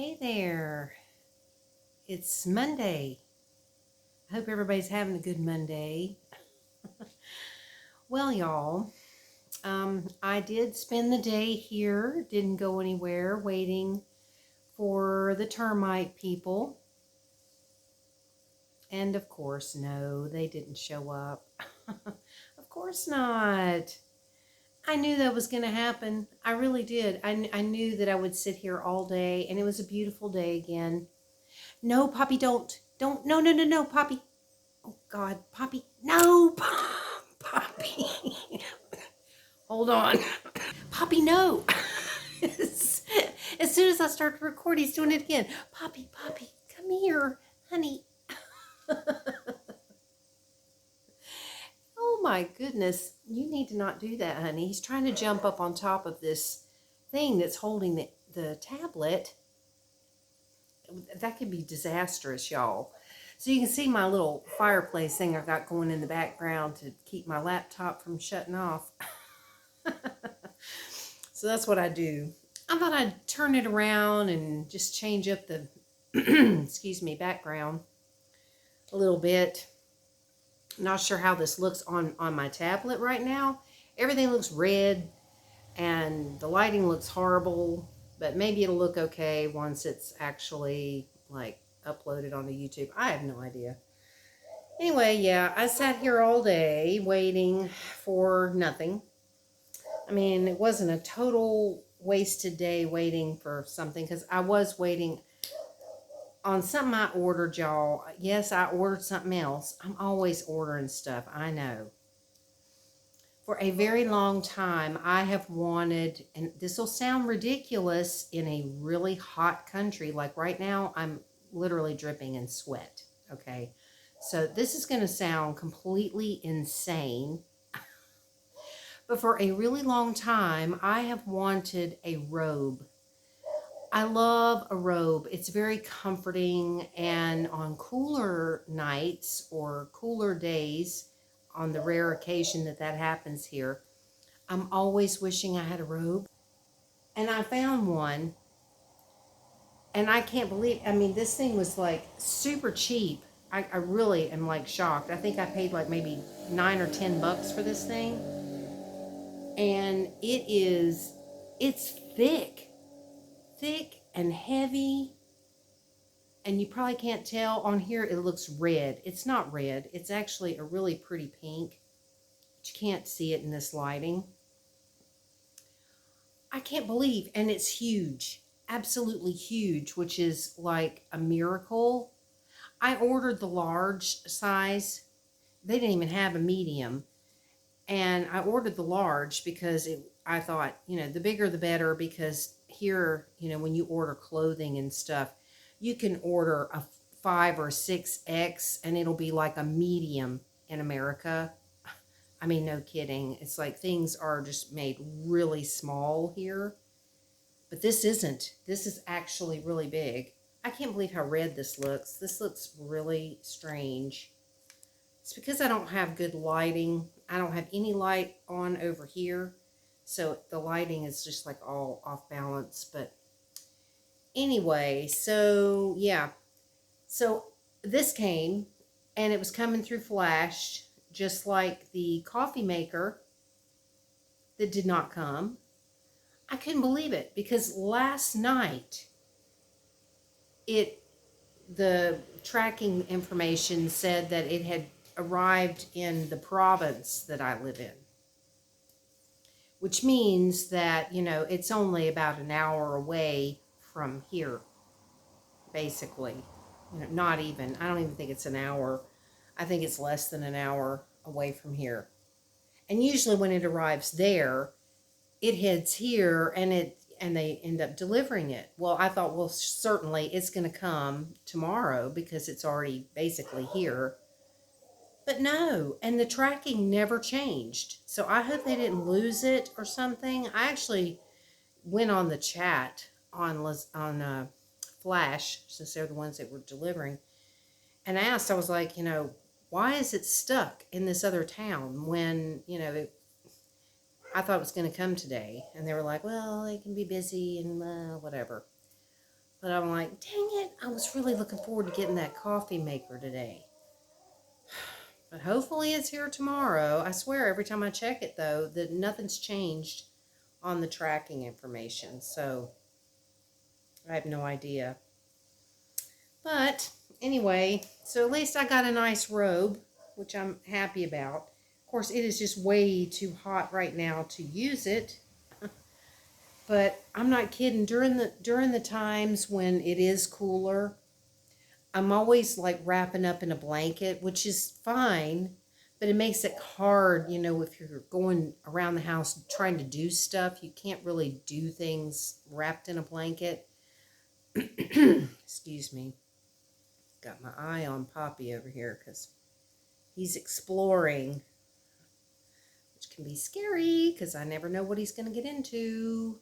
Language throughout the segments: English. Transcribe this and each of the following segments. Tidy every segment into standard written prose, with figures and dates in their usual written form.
Hey there, it's Monday. I hope everybody's having a good Monday. Well, y'all, I did spend the day here, didn't go anywhere, waiting for the termite people. And of course, no, they didn't show up. Of course not. I knew that was going to happen. I really did. I knew that I would sit here all day, and it was a beautiful day again. No, Poppy, don't. No, Poppy. Oh, God, Poppy. No, Poppy. Hold on. Poppy, no. As soon as I start to record, he's doing it again. Poppy, come here, honey. Oh, my goodness. You need to not do that, honey. He's trying to jump up on top of this thing that's holding the tablet. That could be disastrous, y'all. So you can see my little fireplace thing I got going in the background to keep my laptop from shutting off. So that's what I do. I thought I'd turn it around and just change up the excuse me, background a little bit. Not sure how this looks on my tablet right now. Everything looks red and the lighting looks horrible, but maybe it'll look okay once it's actually like uploaded onto YouTube. I have no idea. Anyway, yeah, I sat here all day waiting for nothing. I mean, it wasn't a total wasted day waiting for something, because I was waiting on something I ordered, y'all. Yes, I ordered something else. I'm always ordering stuff, I know. For a very long time, I have wanted, and this will sound ridiculous in a really hot country, like right now, I'm literally dripping in sweat, okay? So this is going to sound completely insane, but for a really long time, I have wanted a robe. I love a robe. It's very comforting, and on cooler nights or cooler days, on the rare occasion that happens here, I'm always wishing I had a robe. And I found one, and I can't believe, I mean, this thing was like super cheap. I really am like shocked. I think I paid like maybe $9 or $10 for this thing. And it's thick and heavy. And you probably can't tell on here, it looks red. It's not red. It's actually a really pretty pink. But you can't see it in this lighting. I can't believe, and it's huge. Absolutely huge, which is like a miracle. I ordered the large size. They didn't even have a medium. And I ordered the large because I thought, the bigger the better, because here, when you order clothing and stuff, you can order a 5 or 6X and it'll be like a medium in America. I mean, no kidding. It's like things are just made really small here. But this isn't. This is actually really big. I can't believe how red this looks. This looks really strange. It's because I don't have good lighting. I don't have any light on over here. So the lighting is just like all off balance. But anyway, so yeah. So this came, and it was coming through flash, just like the coffee maker that did not come. I couldn't believe it, because last night the tracking information said that it had arrived in the province that I live in, which means that, it's only about an hour away from here, basically. Not even, I don't even think it's an hour. I think it's less than an hour away from here. And usually when it arrives there, it heads here, and they end up delivering it. Well, I thought, well, certainly it's going to come tomorrow because it's already basically here. But no, and the tracking never changed. So I hope they didn't lose it or something. I actually went on the chat on Flash, since they're the ones that were delivering, and asked, I was like, why is it stuck in this other town when, I thought it was going to come today. And they were like, well, they can be busy and whatever. But I'm like, dang it, I was really looking forward to getting that coffee maker today. But hopefully it's here tomorrow. I swear every time I check it, though, that nothing's changed on the tracking information. So I have no idea. But anyway, so at least I got a nice robe, which I'm happy about. Of course, it is just way too hot right now to use it. But I'm not kidding. During the times when it is cooler, I'm always like wrapping up in a blanket, which is fine, but it makes it hard, you know, if you're going around the house trying to do stuff, you can't really do things wrapped in a blanket. Excuse me. Got my eye on Poppy over here because he's exploring, which can be scary because I never know what he's going to get into.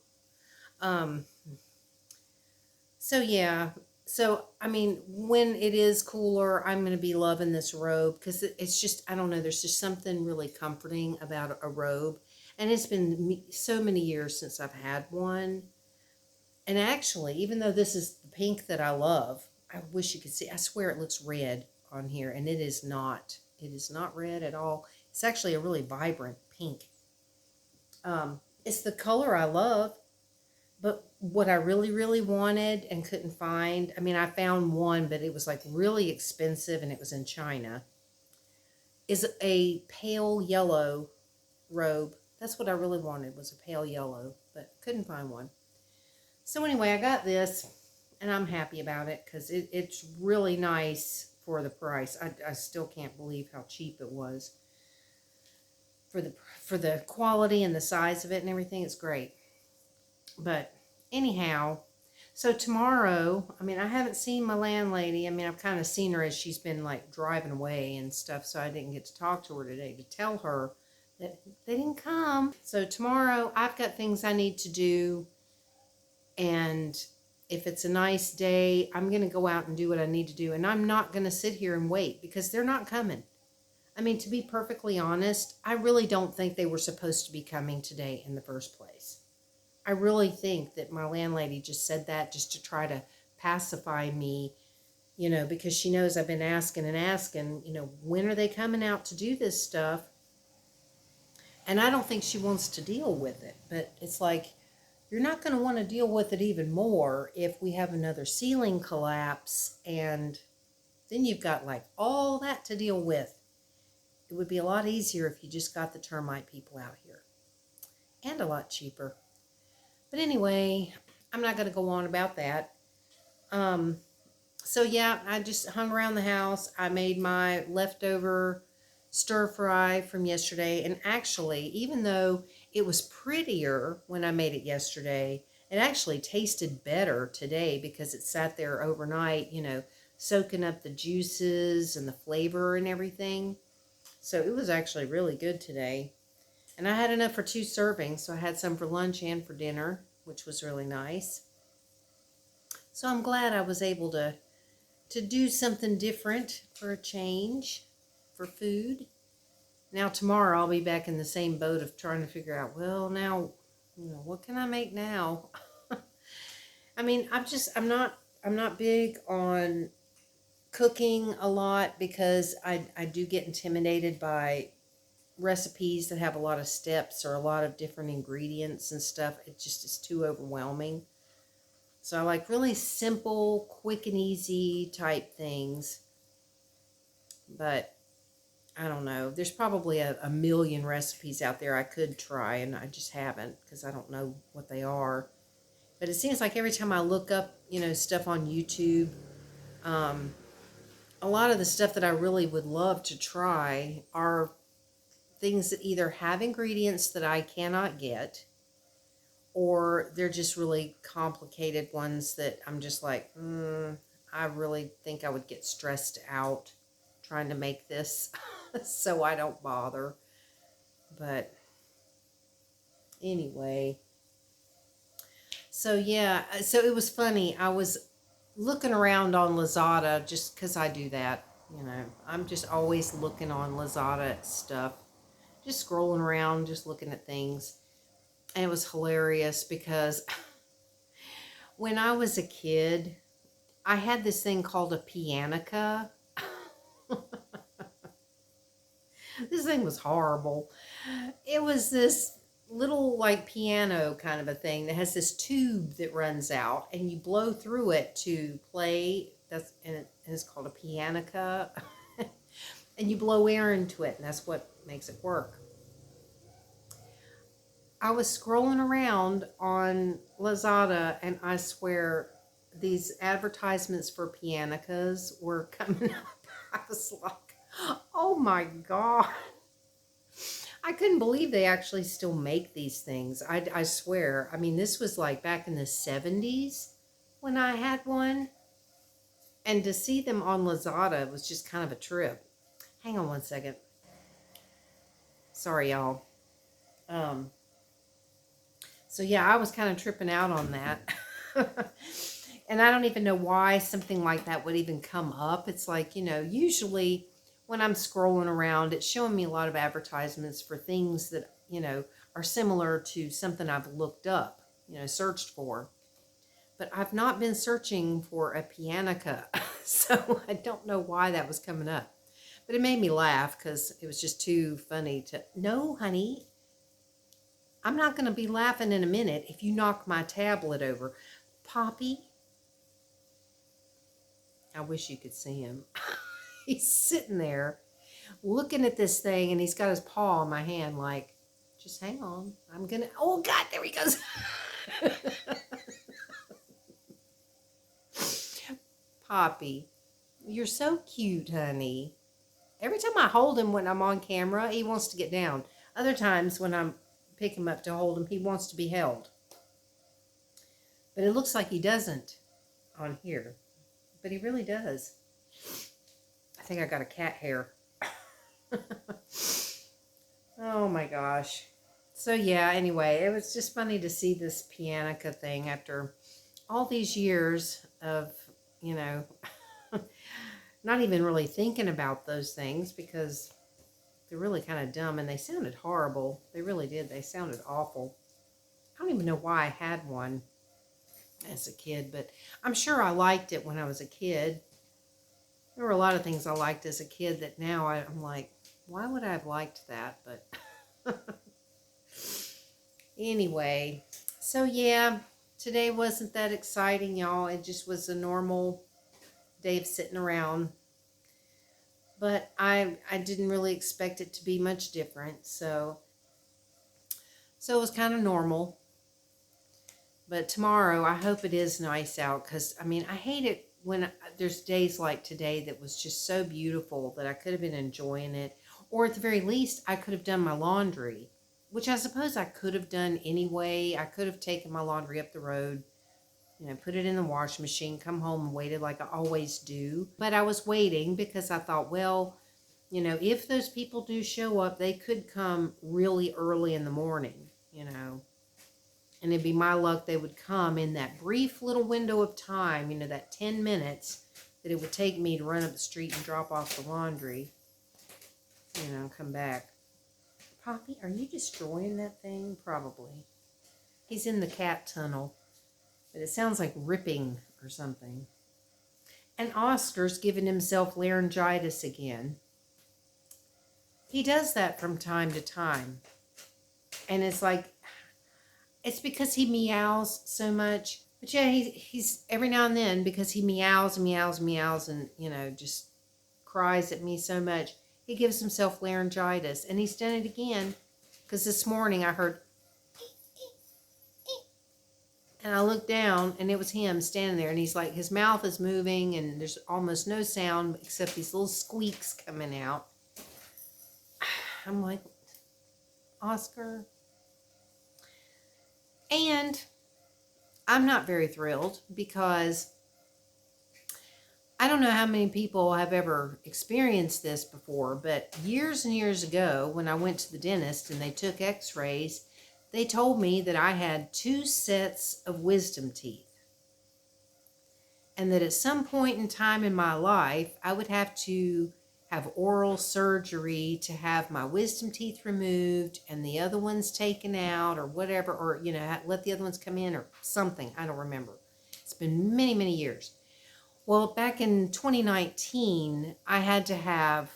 So yeah. So, I mean, when it is cooler, I'm going to be loving this robe because it's just, I don't know, there's just something really comforting about a robe. And it's been so many years since I've had one. And actually, even though this is the pink that I love, I wish you could see, I swear it looks red on here, and it is not. It is not red at all. It's actually a really vibrant pink. It's the color I love. But what I really, really wanted and couldn't find, I mean, I found one, but it was like really expensive and it was in China, is a pale yellow robe. That's what I really wanted, was a pale yellow, but couldn't find one. So anyway, I got this and I'm happy about it because it's really nice for the price. I still can't believe how cheap it was. For the quality and the size of it and everything, it's great. But anyhow, so tomorrow, I mean, I haven't seen my landlady. I mean, I've kind of seen her as she's been like driving away and stuff, so I didn't get to talk to her today to tell her that they didn't come. So tomorrow, I've got things I need to do, and if it's a nice day, I'm going to go out and do what I need to do, and I'm not going to sit here and wait because they're not coming. I mean, to be perfectly honest, I really don't think they were supposed to be coming today in the first place. I really think that my landlady just said that just to try to pacify me, you know, because she knows I've been asking and asking, you know, when are they coming out to do this stuff? And I don't think she wants to deal with it. But it's like, you're not going to want to deal with it even more if we have another ceiling collapse. And then you've got like all that to deal with. It would be a lot easier if you just got the termite people out here. And a lot cheaper. But anyway, I'm not going to go on about that. So yeah, I just hung around the house. I made my leftover stir fry from yesterday. And actually, even though it was prettier when I made it yesterday, it actually tasted better today because it sat there overnight, you know, soaking up the juices and the flavor and everything. So it was actually really good today. And I had enough for 2 servings, so I had some for lunch and for dinner, which was really nice. So I'm glad I was able to do something different for a change for food. Now tomorrow I'll be back in the same boat of trying to figure out, well, now, you know, what can I make now? I mean, I'm not big on cooking a lot because I do get intimidated by recipes that have a lot of steps or a lot of different ingredients and stuff. It just is too overwhelming. So I like really simple, quick and easy type things. But I don't know. There's probably a million recipes out there I could try, and I just haven't because I don't know what they are. But it seems like every time I look up, you know, stuff on YouTube, a lot of the stuff that I really would love to try are things that either have ingredients that I cannot get, or they're just really complicated ones that I'm just like, I really think I would get stressed out trying to make this, so I don't bother. But anyway, so yeah, so it was funny. I was looking around on Lazada just because I do that. You know, I'm just always looking on Lazada at stuff. Just scrolling around, just looking at things. And it was hilarious because When I was a kid, I had this thing called a Pianica. This thing was horrible. It was this little like piano kind of a thing that has this tube that runs out and you blow through it to play. And it's called a Pianica. And you blow air into it and that's what makes it work. I was scrolling around on Lazada and I swear these advertisements for Pianicas were coming up. I was like, oh my God. I couldn't believe they actually still make these things. I swear. I mean, this was like back in the 70s when I had one. And to see them on Lazada was just kind of a trip. Hang on one second. Sorry, y'all. So yeah, I was kind of tripping out on that. And I don't even know why something like that would even come up. It's like, usually when I'm scrolling around, it's showing me a lot of advertisements for things that, are similar to something I've looked up, searched for. But I've not been searching for a Pianica, so I don't know why that was coming up. But it made me laugh because it was just too funny to... No, honey, I'm not going to be laughing in a minute if you knock my tablet over. Poppy, I wish you could see him. He's sitting there looking at this thing and he's got his paw in my hand like, just hang on. I'm going to... Oh, God, there he goes. Poppy, you're so cute, honey. Every time I hold him when I'm on camera, he wants to get down. Other times when I'm pick him up to hold him, he wants to be held. But it looks like he doesn't on here. But he really does. I think I got a cat hair. Oh my gosh. So yeah, anyway, it was just funny to see this Pianica thing after all these years of, not even really thinking about those things because they're really kind of dumb and they sounded horrible. They really did. They sounded awful. I don't even know why I had one as a kid, but I'm sure I liked it when I was a kid. There were a lot of things I liked as a kid that now I'm like, why would I have liked that? But anyway, so yeah, today wasn't that exciting, y'all. It just was a normal day of sitting around. But I didn't really expect it to be much different. So it was kind of normal. But tomorrow, I hope it is nice out. Because, I mean, I hate it when there's days like today that was just so beautiful that I could have been enjoying it. Or at the very least, I could have done my laundry. Which I suppose I could have done anyway. I could have taken my laundry up the road. Put it in the washing machine, come home and waited like I always do. But I was waiting because I thought, well, if those people do show up, they could come really early in the morning, And it'd be my luck they would come in that brief little window of time, that 10 minutes that it would take me to run up the street and drop off the laundry, come back. Poppy, are you destroying that thing? Probably. He's in the cat tunnel. But it sounds like ripping or something. And Oscar's giving himself laryngitis again. He does that from time to time. And it's like, it's because he meows so much. But yeah, he's every now and then, because he meows and meows and meows and, just cries at me so much, he gives himself laryngitis. And he's done it again. Because this morning I heard... And I looked down, and it was him standing there, and he's like, his mouth is moving, and there's almost no sound except these little squeaks coming out. I'm like, Oscar. And I'm not very thrilled because I don't know how many people have ever experienced this before, but years and years ago, when I went to the dentist and they took x-rays, they told me that I had 2 sets of wisdom teeth. And that at some point in time in my life, I would have to have oral surgery to have my wisdom teeth removed and the other ones taken out or whatever, or, let the other ones come in or something. I don't remember. been many, many years. Well, back in 2019, I had to have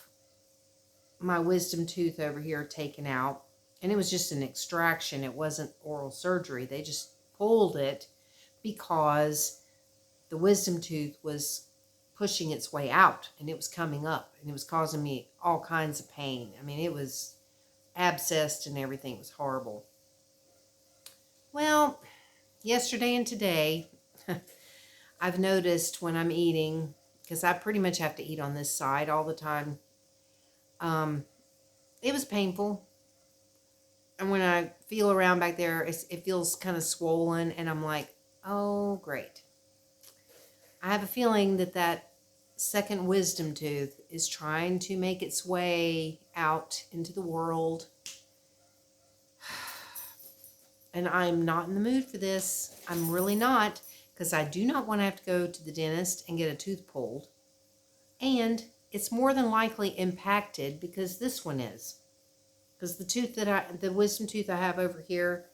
my wisdom tooth over here taken out. And it was just an extraction. It wasn't oral surgery. They just pulled it because the wisdom tooth was pushing its way out and it was coming up and it was causing me all kinds of pain. I mean, it was abscessed and everything. It was horrible. Well, yesterday and today, I've noticed when I'm eating, because I pretty much have to eat on this side all the time, it was painful. And when I feel around back there, it feels kind of swollen, and I'm like, oh, great. I have a feeling that that second wisdom tooth is trying to make its way out into the world. And I'm not in the mood for this. I'm really not, because I do not want to have to go to the dentist and get a tooth pulled. And it's more than likely impacted because this one is. Because the wisdom tooth I have over here,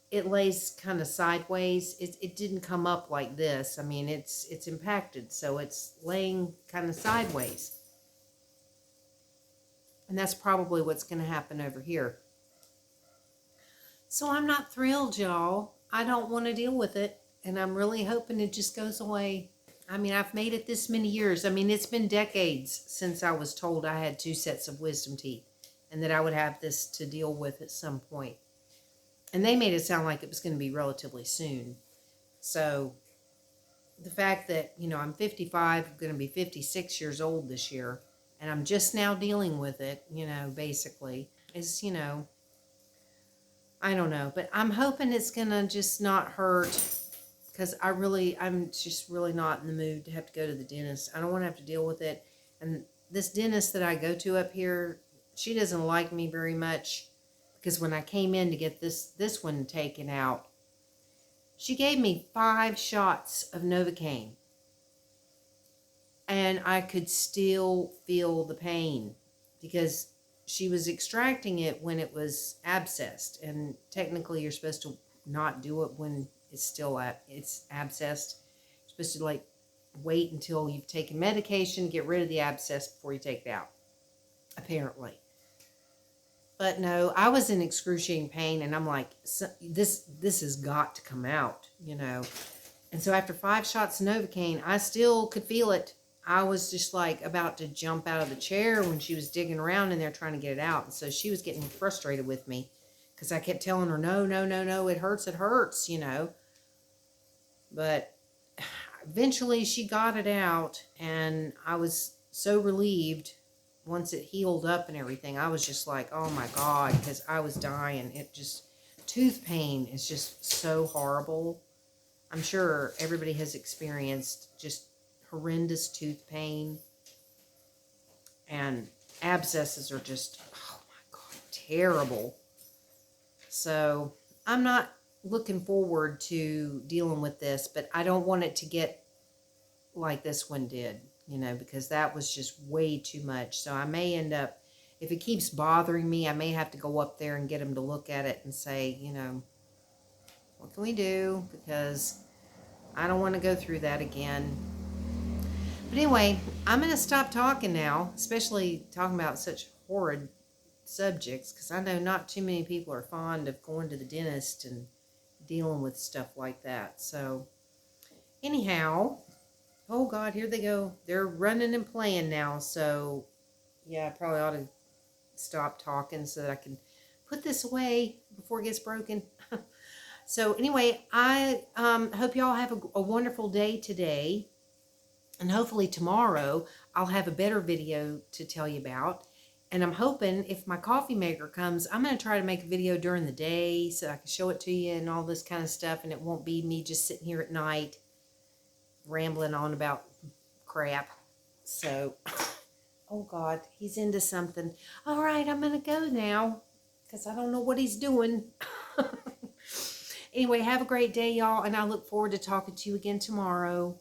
it lays kind of sideways. It didn't come up like this. I mean, it's impacted, so it's laying kind of sideways. And that's probably what's going to happen over here. So I'm not thrilled, y'all. I don't want to deal with it, and I'm really hoping it just goes away. I mean, I've made it this many years. I mean, it's been decades since I was told I had 2 sets of wisdom teeth and that I would have this to deal with at some point. And they made it sound like it was going to be relatively soon. So the fact that, you know, I'm 55, I'm going to be 56 years old this year, and I'm just now dealing with it, you know, basically, is, you know, I don't know. But I'm hoping it's going to just not hurt, because I'm just really not in the mood to have to go to the dentist. I don't want to have to deal with it. And this dentist that I go to up here, she doesn't like me very much. Because when I came in to get this one taken out, she gave me 5 shots of Novocaine. And I could still feel the pain because she was extracting it when it was abscessed. And technically you're supposed to not do it when it's still it's abscessed. You're supposed to like wait until you've taken medication, get rid of the abscess before you take it out, apparently. But no, I was in excruciating pain, and I'm like, this has got to come out, you know. And so after 5 shots of Novocaine, I still could feel it. I was just like about to jump out of the chair when she was digging around in there trying to get it out. And so she was getting frustrated with me because I kept telling her, no, it hurts, you know. But eventually she got it out, and I was so relieved. Once it healed up and everything, I was just like, oh my God, because I was dying. Tooth pain is just so horrible. I'm sure everybody has experienced just horrendous tooth pain. And abscesses are just, oh my God, terrible. So I'm not looking forward to dealing with this, but I don't want it to get like this one did. You know, because that was just way too much. So I may end up, if it keeps bothering me, I may have to go up there and get them to look at it and say, you know, what can we do? Because I don't want to go through that again. But anyway, I'm going to stop talking now, especially talking about such horrid subjects, because I know not too many people are fond of going to the dentist and dealing with stuff like that. So anyhow, oh God, here they go. They're running and playing now. So yeah, I probably ought to stop talking so that I can put this away before it gets broken. So anyway, I hope y'all have a wonderful day today. And hopefully tomorrow I'll have a better video to tell you about. And I'm hoping if my coffee maker comes, I'm going to try to make a video during the day so I can show it to you and all this kind of stuff. And it won't be me just sitting here at night rambling on about crap. So, oh God, he's into something. All right, I'm going to go now because I don't know what he's doing. Anyway, have a great day, y'all, and I look forward to talking to you again tomorrow.